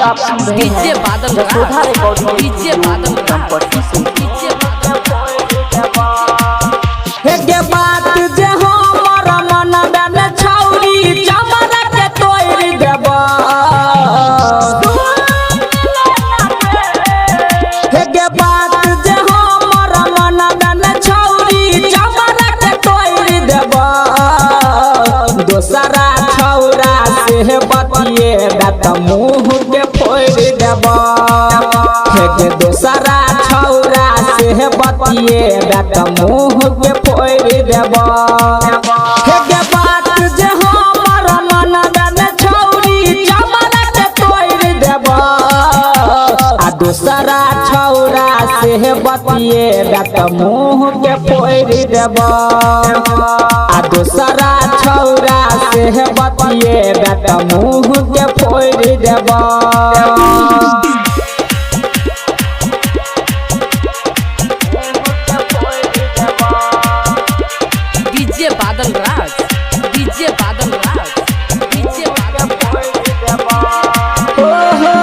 आप सुन रहे हैं यशोदा रिकॉर्डिंग कंपनी से। हेगे बात जे हमर मन में छौरी चमरा के तोड़ देबा। हेगे बात जे हमर मन में छौरी चमरा के तोड़ देबा। दोसरा छौरा से बतिए बात मुँह के फोड़ देबा। हेगे दोसरा छौरा से बतिए बात मुँह के फोड़ देबा। हेगे बात जे हमर मन में छौरी चमरा के तोड़ देबा। आ दोसरा छौरा से बतिए बात मुँह के फोड़ देबा। आ दोसरा छौरा से बतिए बात मुँह के फोड़ देबा। डीजे बादल राज, डीजे बादल राज, डीजे बादल ओहो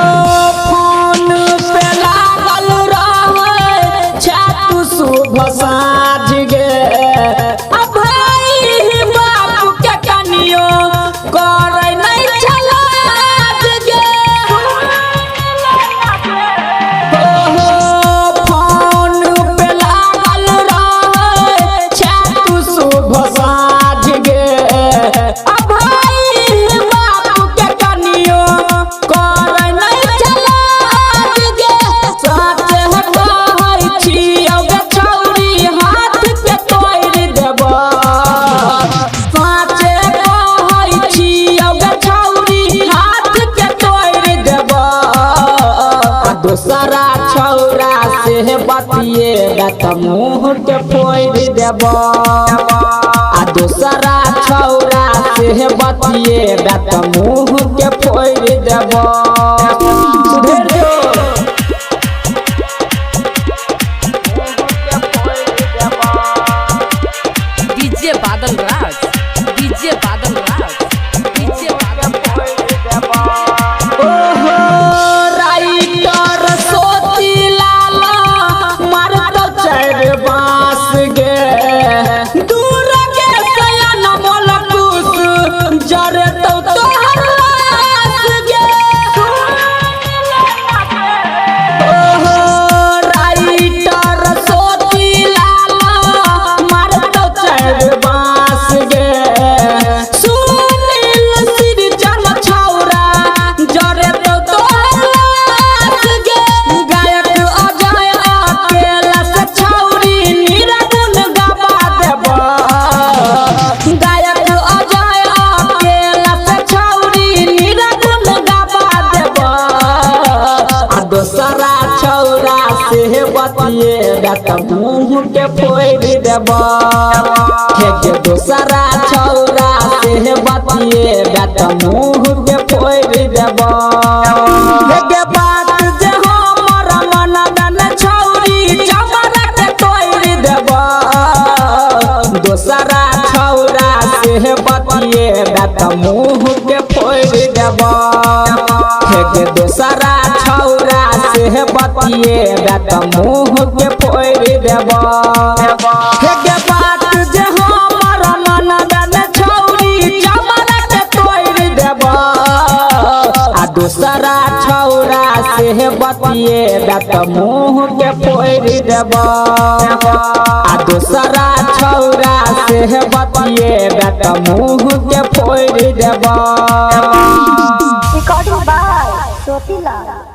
फोन पे लागल रहे छातु शुभ साँझ गे। अब भाई बापू के कनियो करे नहीं छलाज गे। ओहो फोन पे लागल रहे छातु शुभ साँझ गे। अब भाई बापू के कनियो करे नहीं छलाज गे। सच कहै छियौ गे छौरी हाथ पे तोड़ देबा। सच कहै छियौ गे छौरी हाथ पे तोड़ देबा। आ दोसरा छौरा से बतिए बात मुँह के फोड़ देबा। आ दोसरा छौरा से बतिए बात मुँह के फोड़ देबा। सुधर जो डीजे बादल राज, डीजे बादल राज, डीजे बादल ओहो राइटर सोती लाला मारत चार बांस गे। दूर के सयन मोलकुस जरे तो तोहर लाश गे। ओहो राइटर सोती लाला मारत चार बांस गे। सुनील सिरजन छौरा जरे तो तोहर लाश गे। गायक अजय अकेला से छौरी निरगुन गवा देबा। गायक अजय अकेला से छौरी निरगुन गवा देबा। आ दोसरा छौरा से बतिए बात मुँह के फोड़ देबा। हेगे दोसरा छौरा से बतिए बात मुँह के फोड़ देबा। हेगे बात जे हमर मन में छौरी चमरा के तोड़ देबा। दोसरा छौरा से बतिए बात मुँह के फोड़ देबा। हेगे दोसरा छौरा से बतिए बात मुँह के फोड़ देबा। हेगे बात जे हमर मन में छौरी चमरा के तोड़ देबा। आ दोसरा छौरा से बतिए बात मुँह के फोड़ देबा। आ दोसरा छौरा से बतिए बात मुँह के फोड़ देबा। Recording by सोतीलाल।